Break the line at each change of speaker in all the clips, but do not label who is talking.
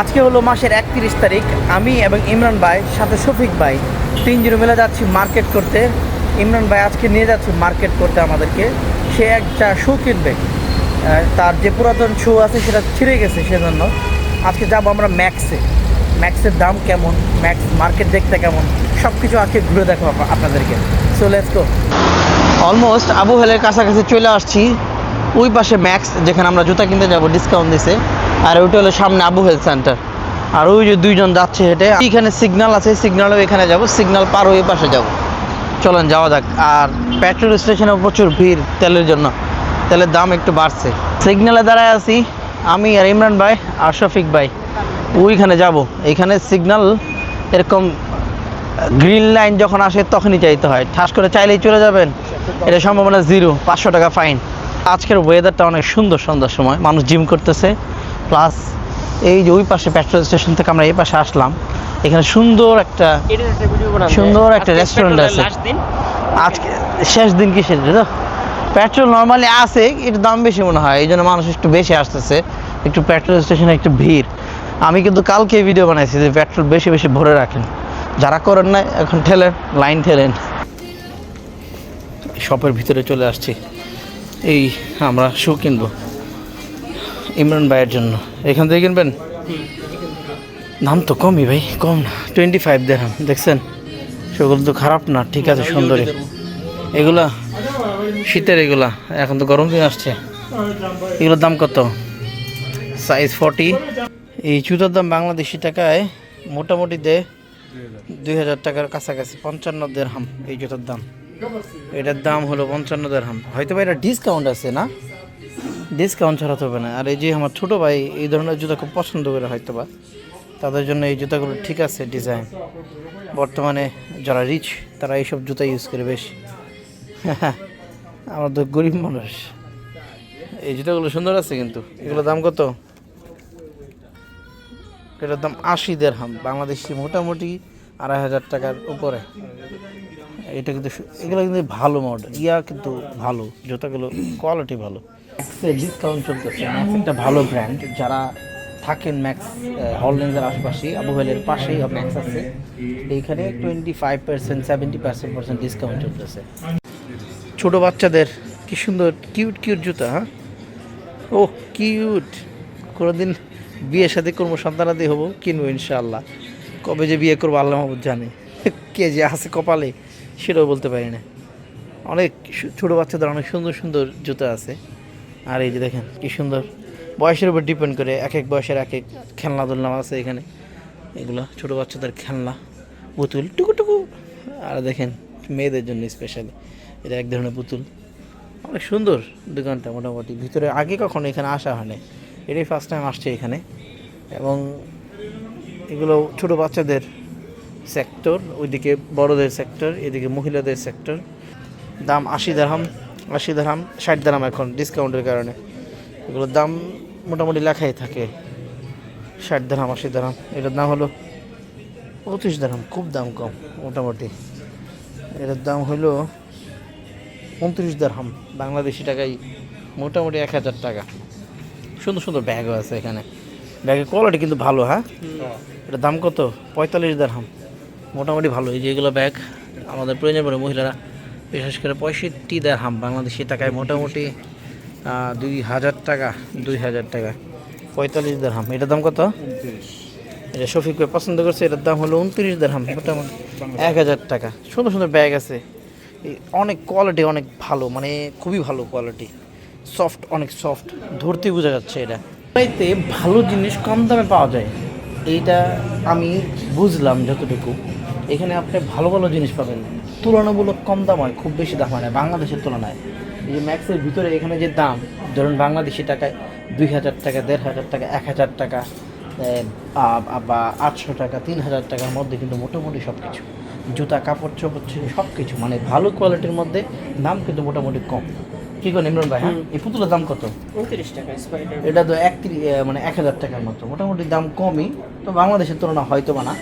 আজকে হলো মাসের 31 তারিখ। আমি এবং ইমরান ভাই সাথে শফিক ভাই তিনজন মিলে যাচ্ছি মার্কেট করতে। ইমরান ভাই আজকে নিয়ে যাচ্ছে মার্কেট করতে আমাদেরকে। সে একটা শু কিনবে, তার যে পুরাতন শু আছে সেটা ছিঁড়ে গেছে, সেজন্য আজকে যাবো আমরা ম্যাক্সে। ম্যাক্সের দাম কেমন, ম্যাক্স মার্কেট দেখতে কেমন, সব কিছু আজকে ঘুরে দেখো আপনাদেরকে। So let's go. অলমোস্ট আবু হেলের কাছাকাছি চলে আসছি। ওই পাশে ম্যাক্স, যেখানে আমরা জুতা কিনতে যাবো, ডিসকাউন্ট দিছে। আর ওইটা হলো সামনে আবু হেল সেন্টার। আর ওই যে দুইজন যাচ্ছে হেঁটে। এখানে সিগন্যাল আছে, সিগন্যালও এখানে যাব, সিগন্যাল পার ওই পাশে যাব। চলেন যাওয়া যাক। আর পেট্রোল স্টেশনে প্রচুর ভিড় তেলের জন্য, তেলের দাম একটু বাড়ছে। সিগন্যালে দাঁড়ায় আছি আমি আর ইমরান ভাই আর শফিক ভাই। ওইখানে যাব। এখানে সিগন্যাল এরকম গ্রিন লাইন যখন আসে তখনই চাইতে হয়, ঠাস করে চাইলেই চলে যাবেন এটা সম্ভাবনা জিরো। 500 টাকা ফাইন। আজকের ওয়েদারটা অনেক সুন্দর, সন্ধ্যার সময় মানুষ জিম করতেছে। প্লাস এই যে ওই পাশে পেট্রোল স্টেশন থেকে আমরা এই পাশে আসলাম, এখানে সুন্দর একটা রেস্টুরেন্ট আছে। আজকে শেষ দিন কিসের তো পেট্রোল নর্মালি আছে, একটু দাম বেশি মনে হয়, এই জন্য মানুষ একটু বেশি আসতেছে। একটু পেট্রোল স্টেশনে একটু ভিড়। আমি কিন্তু কালকে ভিডিও বানাইছি যে পেট্রোল বেশি বেশি ভরে রাখেন, যারা করেন না এখন ঠেলেন, লাইন ঠেলেন। শপের ভিতরে চলে আসছি। এই আমরা শু কিনবো ইমরান ভাইয়ের জন্য। এখান থেকে কিনবেন? দাম তো কমই ভাই, কম না, 25 দিরহাম। দেখছেন সেগুলো তো খারাপ না, ঠিক আছে, সুন্দরী। এগুলা শীতের, এগুলা এখন তো গরম দিন আসছে। এগুলোর দাম কত? সাইজ 40। এই জুতার দাম বাংলাদেশি টাকায় মোটামুটি 2000 টাকার কাছাকাছি, 55 দিরহাম এই জুতার দাম। এটার দাম হলো 55 দিরহাম। হয়তো বা এটা ডিসকাউন্ট আছে না, ডিসকাউন্ট ছাড়া হবে না। আর এই যে আমার ছোটো ভাই এই ধরনের জুতা খুব পছন্দ করে, হয়তো বা তাদের জন্য এই জুতাগুলো ঠিক আছে ডিজাইন। বর্তমানে যারা রিচ তারা এইসব জুতা ইউজ করে বেশি। আমরা তো গরিব মানুষ। এই জুতাগুলো সুন্দর আছে কিন্তু। এগুলোর দাম কত? এটার দাম 80 দিরহাম বাংলাদেশি, মোটামুটি 2500 টাকার উপরে। এটা কিন্তু এগুলো কিন্তু ভালো মডেল, কিন্তু ভালো জুতাগুলো, কোয়ালিটি ভালো। ম্যাক্সে ডিসকাউন্ট চলতেছে। ম্যাক্স একটা ভালো ব্র্যান্ড। যারা থাকেন ম্যাক্স হলডেন্সের আশেপাশে, আবু হেলের পাশেই ম্যাক্স আছে। এইখানে 25%, 70% ডিসকাউন্ট চলতেছে। ছোটো বাচ্চাদের কি সুন্দর কিউট কিউট জুতা। হ্যাঁ, ও কিউট। কোনোদিন বিয়ে শাদী করবো, সন্তানাদি হবো, কিনবো ইনশাআল্লাহ। কবে যে বিয়ে করবো আল্লাহ মাহবুব জানে। কে যে আছে কপালে সেটাও বলতে পারি না। অনেক ছোটো বাচ্চাদের অনেক সুন্দর সুন্দর জুতা আছে। আর এই যে দেখেন কি সুন্দর, বয়সের উপর ডিপেন্ড করে এক এক বয়সের এক এক খেলনা দুলনা আছে এখানে। এগুলো ছোটো বাচ্চাদের খেলনা, পুতুল টুকু। আর দেখেন মেয়েদের জন্য স্পেশালি এটা এক ধরনের পুতুল। অনেক সুন্দর দোকানটা মোটামুটি। ভিতরে আগে কখনো এখানে আসা হয় না, এটাই ফার্স্ট টাইম আসছে এখানে। এবং এগুলো ছোটো বাচ্চাদের সেক্টর, ওইদিকে বড়দের সেক্টর, এদিকে মহিলাদের সেক্টর। দাম 80 দিরহাম, 60 দিরহাম এখন ডিসকাউন্টের কারণে। এগুলোর দাম মোটামুটি লেখাই থাকে 60 দিরহাম, 80 দিরহাম। এটার দাম হলো 25 দিরহাম, খুব দাম কম মোটামুটি। এটার দাম হলো 29 দিরহাম বাংলাদেশি টাকায়, মোটামুটি 1000 টাকা। সুন্দর সুন্দর ব্যাগও আছে এখানে, ব্যাগের কোয়ালিটি কিন্তু ভালো। হ্যাঁ, এটার দাম কত? 45 দিরহাম, মোটামুটি ভালো। এই যে এগুলো ব্যাগ আমাদের প্রয়োজন পড়ে মহিলারা, বিশেষ করে 65 দিরহাম বাংলাদেশি টাকায়, মোটামুটি 2000 টাকা। 45 দিরহাম। এটার দাম কত? এটা শফিক ভাই পছন্দ করছে। এটার দাম হলো 29 দিরহাম, মোটামুটি 1000 টাকা। সুন্দর সুন্দর ব্যাগ আছে, অনেক কোয়ালিটি অনেক ভালো, মানে খুবই ভালো কোয়ালিটি, সফট, অনেক সফট, ধরতে বোঝা যাচ্ছে। এটা এতে ভালো জিনিস কম দামে পাওয়া যায়, এইটা আমি বুঝলাম যতটুকু। এখানে আপনি ভালো ভালো জিনিস পাবেন, তুলনামূলক কম দাম হয়, খুব বেশি দাম হয় না বাংলাদেশের তুলনায়। এই যে ম্যাক্সের ভিতরে এখানে যে দাম, ধরুন বাংলাদেশি টাকায় 2000 টাকা, 1500 টাকা, 1000 টাকা, বা 800 টাকা, 3000 টাকার মধ্যে কিন্তু মোটামুটি সব কিছু, জুতা, কাপড় চোপড়, সব কিছু মানে ভালো কোয়ালিটির মধ্যে, দাম কিন্তু মোটামুটি কম। কী করেন ইমরান ভাই? হ্যাঁ, এই পুতুলের দাম কত?
29 টাকা।
এটা তো 1000 টাকার মতো, মোটামুটি দাম কমই, তো বাংলাদেশের তুলনা হয়তো বা না,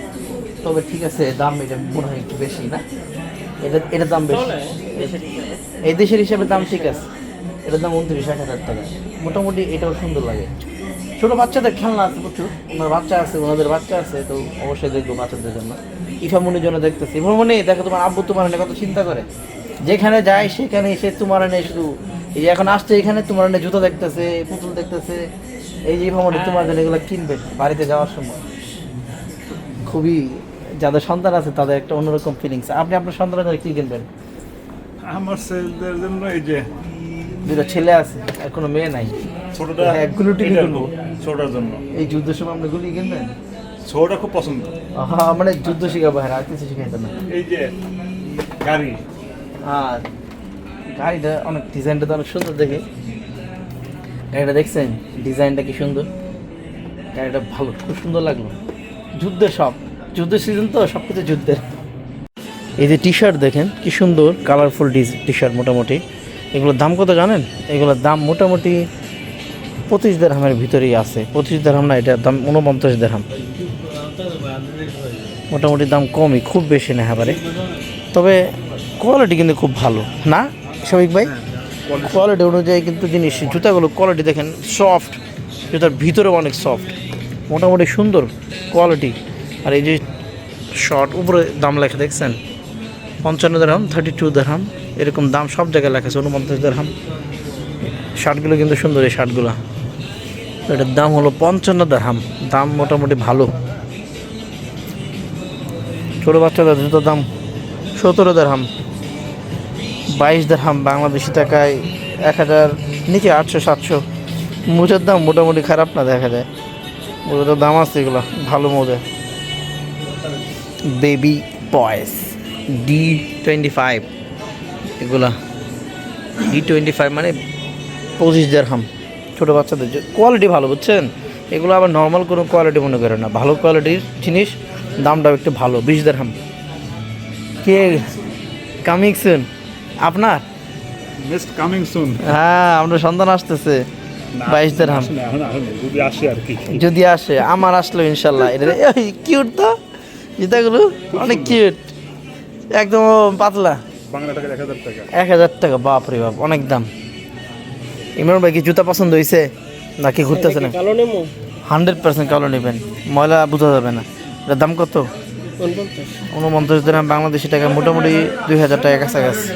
তবে ঠিক আছে, দাম এটা মনে হয় একটু বেশি না? এটার দাম বেশি, এই দেশের হিসাবে দাম ঠিক আছে। এটার দাম 29,000 টাকা মোটামুটি। এটাও সুন্দর লাগে, ছোট বাচ্চাদের খেলনা আছে প্রচুর, ওনার বাচ্চা আছে, ওনাদের বাচ্চা আছে, তো অবশ্যই দেখবো বাচ্চাদের জন্য। ইফামনির জন্য দেখতেছি। ইফামনি দেখো তোমার আব্বু তোমার নিয়ে কত চিন্তা করে, যেখানে যায় সেখানে সে তোমার নেই শুধু। এই যে এখন আসছে এখানে তোমার নিয়ে জুতো দেখতেছে, পুতুল দেখতেছে, এই যে ইফামনি তোমার জন্য এগুলো কিনবে বাড়িতে যাওয়ার সময়। খুবই, যাদের সন্তান আছে তাদের একটা অন্যরকম ফিলিংস। আপনি আপনার সন্তানের জন্য কি কিনবেন?
আমার ছেলেদের জন্য এই যে
দুটো ছেলে আছে আর কোনো মেয়ে নাই,
ছোটটা
হ্যাঁ, গুলো টিভি
এটার
কিনবো।
ছোটটার জন্য।
এই যুদ্ধের সময় আপনি গুলি কিনবেন?
ছোটটা খুব পছন্দ।
হ্যাঁ, মানে যুদ্ধ শিখাবো, হ্যাঁ, আর কিছু শিখাইতে না।
এই যে গাড়ি,
আর গাড়িটা অনেক, ডিজাইনটা তো অনেক সুন্দর দেখে। গাড়িটা দেখছেন ডিজাইনটা কি সুন্দর, গাড়িটা ভালো, খুব সুন্দর লাগলো। যুদ্ধের সব, যুদ্ধের সিজন তো সব কিছু যুদ্ধের। এই যে টি শার্ট দেখেন কি সুন্দর কালারফুল টি শার্ট, মোটামুটি এগুলোর দাম কত জানেন? এগুলোর দাম মোটামুটি 25 দিরহামের ভিতরেই আছে। 25 দিরহাম না, এটার দাম 49 দিরহাম। মোটামুটি দাম কমই, খুব বেশি না এবারে, তবে কোয়ালিটি কিন্তু খুব ভালো না শফিক ভাই? কোয়ালিটি অনুযায়ী কিন্তু জিনিস, জুতাগুলো কোয়ালিটি দেখেন, সফট, জুতার ভিতরে অনেক সফট, মোটামুটি সুন্দর কোয়ালিটি। আর এই যে শর্ট উপরে দাম লেখা দেখছেন 55 দিরহাম, 32 দিরহাম, এরকম দাম সব জায়গায় লেখা আছে, 49 দিরহাম। শার্টগুলো কিন্তু সুন্দর, এই শার্টগুলো, এটার দাম হলো 55 দিরহাম, দাম মোটামুটি ভালো। ছোটো বাচ্চাদের জুতোর দাম 17 দিরহাম, 22 দিরহাম, বাংলাদেশি টাকায় 1000 নিচে, 800-700। মোজার দাম মোটামুটি খারাপ না, দেখা যায় মোজার দাম আছে, এগুলো ভালো মোজা। বেবি বয়েস D25, এগুলা D25 মানে 25 দিরহাম। ছোটো বাচ্চাদের কোয়ালিটি ভালো, বুঝছেন? এগুলো আবার নর্মাল কোনো কোয়ালিটি মনে করে না, ভালো কোয়ালিটির জিনিস, দামটাও একটু ভালো। 20 দিরহাম। কে কামিং সুন আপনার?
Next coming soon.
হ্যাঁ, আপনার সন্তান আসতেছে। 22 দিরহাম
যদি আসে আর কি,
যদি আসে, আমার আসলো ইনশাল্লাহ। এটা কিউট তো, জুতাগুলো অনেক কিউট, একদম পাতলা।
বাংলা টাকা 1000 টাকা।
1000 টাকা, বাপরে বাপ, অনেক দাম। ইমরান ভাই কি জুতা পছন্দ হয়েছে নাকি ঘুরতেছে না? 100% কালো নেবেন, ময়লা বোঝা যাবে না। এটার দাম কত? 49 দিরহাম, বাংলাদেশি টাকা মোটামুটি 2000 টাকা কাছাকাছি।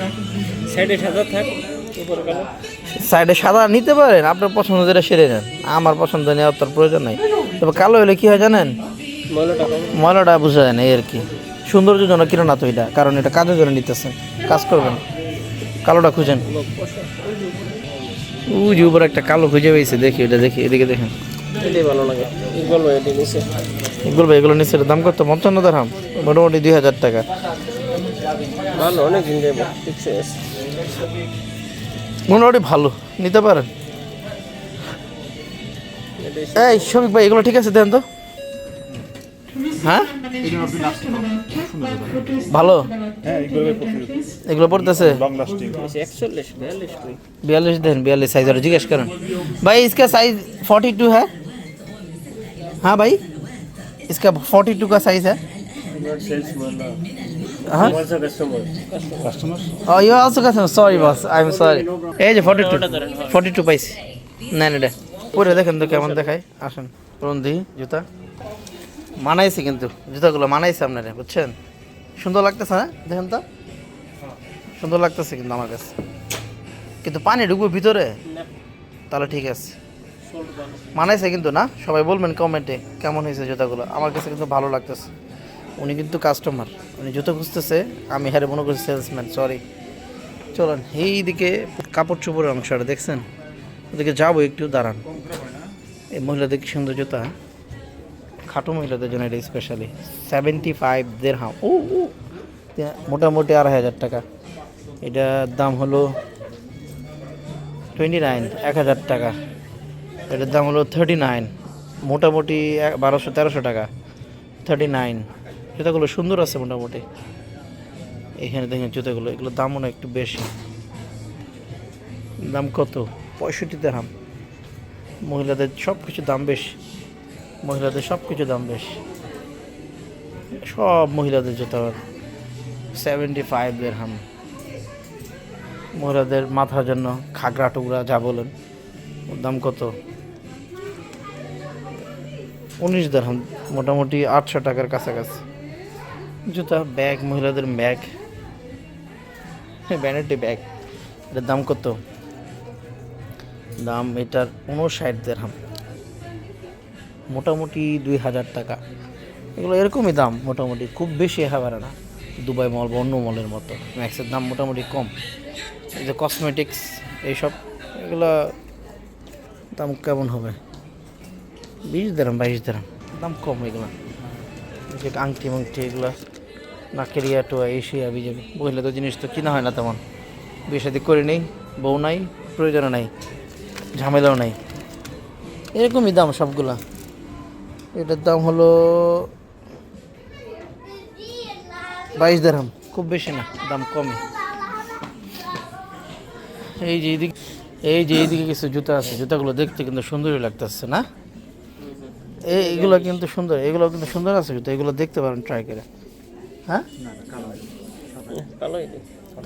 সাইডে সাদা নিতে পারেন, আপনার পছন্দ যেটা সেরে নেন, আমার পছন্দ নেওয়ার তোর প্রয়োজন নাই। তবে কালো হলে কি হয় জানেন, ময়লাটা বোঝা যায় না, এই আর কি। সৌন্দর্যের জন্য কিনো না তো এটা, কারণ এটা কাজের জন্য নিতেছেন, কাজ করবেন। কালোটা খুঁজেন, ওই যে উপরে একটা কালো খুঁজে পেয়েছে, দেখি এটা, দেখি এদিকে দেখেন,
ভালো লাগে।
ইকবাল ভাই এগুলো নিচ্ছে, দাম কত? 55 দিরহাম, মোটামুটি 2000 টাকা।
ভালো, অনেক দিন যাবো, ঠিকছে।
মোটামুটি ভালো, নিতে পারেন। এই শফিক ভাই এগুলো ঠিক আছে, দেন তো। হ্যাঁ, ভালো
হ্যাঁ,
এগুলো পড়তেছে।
Long lasting.
41, 42 কই?
42 दें, 42 साइज और जिज्ञेस करें भाई, इसका साइज 42 है। हाँ भाई, इसका 42 का साइज है। हाँ, oh you also customer, sorry boss, I'm sorry। এই যে 42 পাইছি, না না, পরে দেখেন তো কেমন দেখায়। আসেন পরন দিই জুতা, মানাইছে কিন্তু জুতাগুলো মানাইছে আপনারা, বুঝছেন? সুন্দর লাগতেছে না? দেখেন তো, সুন্দর লাগতেছে কিন্তু আমার কাছে। কিন্তু পানি ঢুকবো ভিতরে, তাহলে ঠিক আছে, মানাইছে কিন্তু না? সবাই বলবেন কমেন্টে কেমন হয়েছে জুতাগুলো। আমার কাছে কিন্তু ভালো লাগতেছে। উনি কিন্তু কাস্টমার, উনি জুতো খুঁজতেছে, আমি হারে মনে করছি সেলসম্যান, সরি। চলেন এইদিকে কাপড় চোপড়ের অংশটা দেখছেন, ওদিকে যাবো একটু, দাঁড়ান। এই মহিলাদের কি সুন্দর জুতা, খাটো মহিলাদের জন্য এটা স্পেশালি। 75 দিরহাম, ও মোটামুটি 2500 টাকা। এটার দাম হলো 29, 1000 টাকা। এটার দাম হলো 39, মোটামুটি 1200-1300 টাকা। 39, জুতাগুলো সুন্দর আছে মোটামুটি। এখানে দেখেন জুতাগুলো, এগুলোর দাম মনে হয় একটু বেশি। দাম কত? 65 দিরহাম। মহিলাদের সব কিছু দাম বেশি, মহিলাদের সব কিছু দাম বেশি, সব মহিলাদের জুতা 75 দিরহাম। মহিলাদের মাথার জন্য খাগড়া টুকরা যা বলেন, ওর দাম কত? 19 দিরহাম, মোটামুটি 800 টাকার কাছাকাছি। জুতা, ব্যাগ, মহিলাদের ব্যাগ, ভ্যানিটি ব্যাগ। এটার দাম কত? দাম এটার 59 দিরহাম, মোটামুটি 2000 টাকা। এগুলো এরকমই দাম, মোটামুটি খুব বেশি একেবারে না, দুবাই মল বা অন্য মলের মতো। ম্যাক্সের দাম মোটামুটি কম। এই যে কসমেটিক্স এইসব, এগুলো দাম কেমন হবে? 20 দিরহাম, 22 দিরহাম, দাম কম এগুলো। যে আংটি মাংটি এগুলো, নাকের টোয়া, এশিয়া বিজেপি, বুঝলে তো জিনিস তো কিনা হয় না তেমন। বিয়ে শাদী করে নেই, বউ নাই, প্রয়োজনও নাই, ঝামেলাও নাই, এরকমই দাম সবগুলা। এটার দাম হলো 22 দিরহাম, খুব বেশি না, দাম কমই। এইদিকে কিছু জুতা আছে, জুতাগুলো দেখতে কিন্তু সুন্দরই লাগতেছে না? এইগুলো কিন্তু সুন্দর, এগুলো কিন্তু সুন্দর আছে জুতা, এগুলো দেখতে পারেন ট্রাই করে। হ্যাঁ,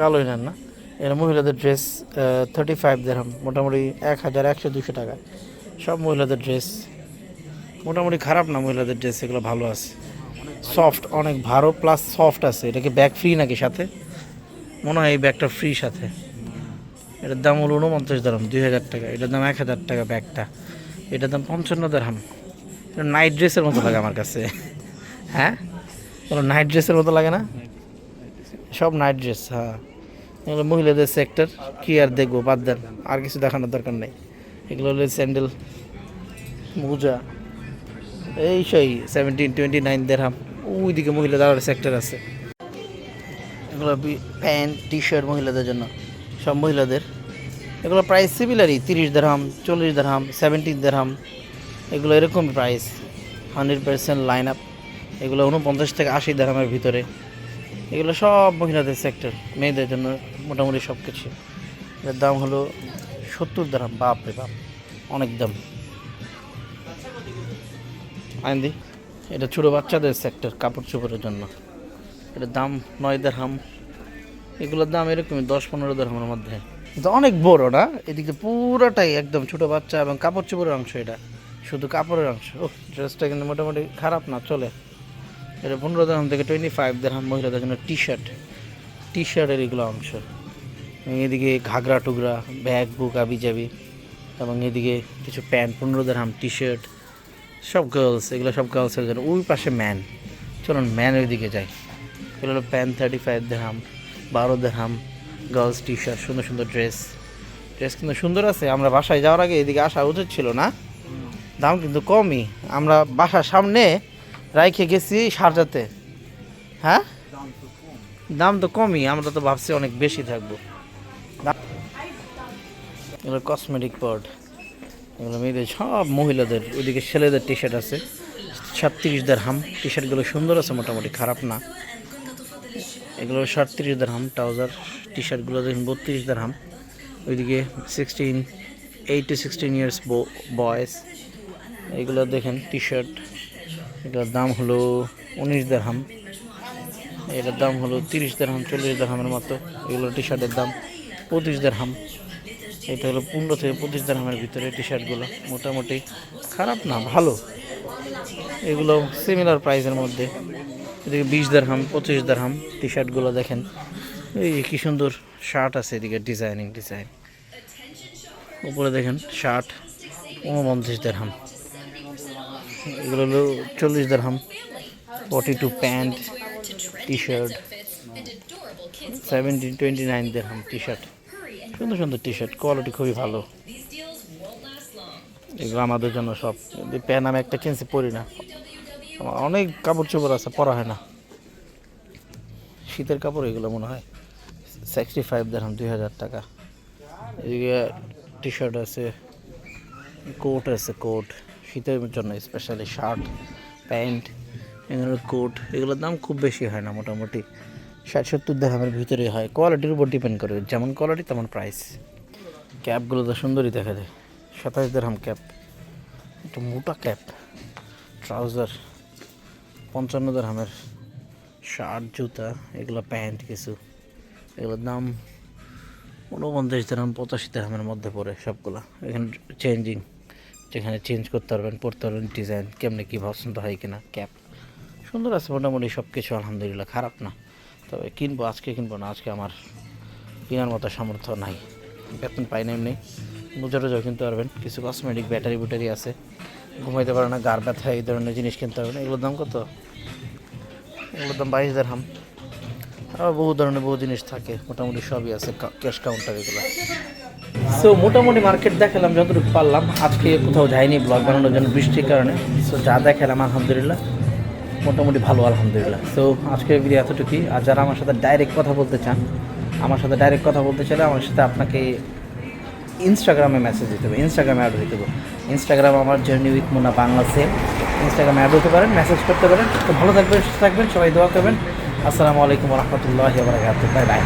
কালোই নেন না? এরা মহিলাদের ড্রেস, 35 দিরহাম, মোটামুটি 1100-200 টাকা। সব মহিলাদের ড্রেস, মোটামুটি খারাপ না মহিলাদের ড্রেস, এগুলো ভালো আছে, সফট, অনেক ভালো প্লাস সফট আছে। এটাকে ব্যাগ ফ্রি নাকি সাথে? মনে হয় এই ব্যাগটা ফ্রি সাথে। এটার দাম হলো 49 দিরহাম, 2000 টাকা। এটার দাম 1000 টাকা ব্যাগটা। এটার দাম 55 দিরহাম। এটা নাইট ড্রেসের মতো লাগে আমার কাছে। হ্যাঁ, কোনো নাইট ড্রেসের মতো লাগে না? সব নাইট ড্রেস। হ্যাঁ, এগুলো মহিলাদের সেক্টর, কি আর দেখবো, বাদ দেন, আর কিছু দেখানোর দরকার নেই। এগুলো হলো স্যান্ডেল, মোজা, এই সেই 17-29 দিরহাম। ওইদিকে মহিলাদের আরও সেক্টর আছে। এগুলো প্যান্ট, টি শার্ট মহিলাদের জন্য, সব মহিলাদের। এগুলো প্রাইস সিমিলারই, 30 দিরহাম, 40 দিরহাম, 17 দিরহাম, এগুলো এরকম প্রাইস। 100% line up. এগুলো 49 থেকে 80 দিরহামের ভিতরে। এগুলো সব মহিলাদের সেক্টর, মেয়েদের জন্য মোটামুটি সব কিছু। এর দাম হলো 70 দিরহাম। বাপ রে বাপ, অনেক দাম। আইন্দি, এটা ছোটো বাচ্চাদের সেক্টর, কাপড় চোপড়ের জন্য। এটার দাম 9 দিরহাম। এগুলোর দাম এরকমই 10-15 দিরহামের মধ্যে। কিন্তু অনেক বড় না, এদিকে পুরোটাই একদম ছোটো বাচ্চা এবং কাপড় চোপড়ের অংশ। এটা শুধু কাপড়ের অংশ। ও, ড্রেসটা কিন্তু মোটামুটি খারাপ না, চলে। এটা 15 দিরহাম থেকে 25 দিরহাম মহিলাদের জন্য। টি শার্টের এগুলো অংশ। এদিকে ঘাগরা টুগরা, ব্যাগ বুক আবি যাবি, এবং এদিকে কিছু প্যান্ট 15 দিরহাম, টি শার্ট, সব গার্লস। এগুলো সব গার্লসের জন্য। ওই পাশে ম্যান, চলুন ম্যান ওইদিকে যাই। এগুলো হলো প্যান্ট 35 দিরহাম, 12 দিরহাম। গার্লস টি শার্ট, সুন্দর সুন্দর ড্রেস কিন্তু সুন্দর আছে। আমরা বাসায় যাওয়ার আগে এদিকে আসা উচিত ছিল না? দাম কিন্তু কমই। আমরা বাসার সামনে রাইখে গেছি সারজাতে। হ্যাঁ, দাম তো কমই, আমরা তো ভাবছি অনেক বেশি থাকবো। এগুলো কসমেটিক পড, এগুলো মেয়েদের, সব মহিলাদের। ওইদিকে ছেলেদের টি শার্ট আছে, 37 দিরহাম। টি শার্টগুলো সুন্দর আছে, মোটামুটি খারাপ না। এগুলো 37 দিরহাম। ট্রাউজার টি শার্টগুলো দেখুন 32 দিরহাম। ওইদিকে 8 to 16 ইয়ার্স বয়েস, এগুলো দেখেন টি শার্ট। এটার দাম হলো 19 দিরহাম। এটার দাম হলো 30 দিরহাম, 40 দিরহামের মতো। এগুলো টি শার্টের দাম 25 দিরহাম। এটা হলো 15 থেকে 25 দিরহামের ভিতরে টি শার্টগুলো, মোটামুটি খারাপ না, ভালো। এগুলো সিমিলার প্রাইসের মধ্যে। এদিকে 20 দিরহাম, 25 দিরহাম টি শার্টগুলো দেখেন। এই কি সুন্দর শার্ট আছে, এদিকে ডিজাইন। উপরে দেখেন শার্ট 29 দিরহাম। এগুলো হলো 40 দিরহাম। 42 প্যান্ট, টি শার্ট 29 দিরহাম। টি শার্ট, সুন্দর সুন্দর টি শার্ট, কোয়ালিটি খুবই ভালো। এগুলো আমাদের জন্য সব। প্যান্ট আমি একটা কিনছি, পরি না। আমার অনেক কাপড় চোপড় আছে, পরা হয় না, শীতের কাপড় এগুলো মনে হয়। 65 দিরহাম, 2000 টাকা। এদিকে টি শার্ট আছে, কোট আছে, কোট শীতের জন্য স্পেশালি। শার্ট, প্যান্ট, এগুলো কোট। এগুলোর দাম খুব বেশি হয় না, মোটামুটি 60-70 দিরহামের ভিতরে হয়। কোয়ালিটির উপর ডিপেন্ড করে, যেমন কোয়ালিটি তেমন প্রাইস। ক্যাপগুলো তো সুন্দরই দেখা যায়। 27 দিরহাম ক্যাপ, একটু মোটা ক্যাপ। ট্রাউজার 55 দিরহামের। শার্ট, জুতা, এগুলো প্যান্ট কিছু, এগুলোর দাম 49 দিরহাম, 85 দিরহামের মধ্যে পড়ে সবগুলো। এখানে চেঞ্জিং যেখানে চেঞ্জ করতে পারবেন, পড়তে পারবেন ডিজাইন কেমনে কী পছন্দ হয় কিনা। ক্যাপ সুন্দর আছে মোটামুটি সব কিছু, আলহামদুলিল্লাহ খারাপ না। তবে কিনবো, আজকে কিনবো না, আজকে আমার কেনার মতো সামর্থ্য নাই, বেতন পাই না এমনি। মোজা টোজাও কিনতে পারবেন, কিছু কসমেটিক ব্যাটারি বুটারি আছে, ঘুমাইতে পারে না, গার ব্যথা, এই ধরনের জিনিস কিনতে পারবেন। এগুলোর দাম কত? এগুলোর দাম 22 দিরহাম। আরও বহু ধরনের বহু জিনিস থাকে, মোটামুটি সবই আছে, ক্যাশ কাউন্টার এগুলো। সো মোটামুটি মার্কেট দেখালাম যতটুকু পারলাম। আজকে কোথাও যাইনি ব্লগ বানানোর জন্য বৃষ্টির কারণে। সো যা দেখালাম আলহামদুলিল্লাহ মোটামুটি ভালো, আলহামদুলিল্লাহ। সো আজকের ভিডিও এতটুকুই। আর যারা আমার সাথে ডাইরেক্ট কথা বলতে চান, আমার সাথে ডাইরেক্ট কথা বলতে চাইলে আমার সাথে আপনাকে ইনস্টাগ্রামে মেসেজ দিতে হবে, ইনস্টাগ্রামে অ্যাড দিতে হবে। ইনস্টাগ্রাম আমার journey with Munna Bangla same, ইনস্টাগ্রামে অ্যাড হতে পারেন, মেসেজ করতে পারেন। তো ভালো থাকবেন, সুস্থ থাকবেন, সবাই দোয়া করবেন। আসসালামু আলাইকুম রহমতুল্লাহি ওয়া বারাকাতুহু। Bye bye.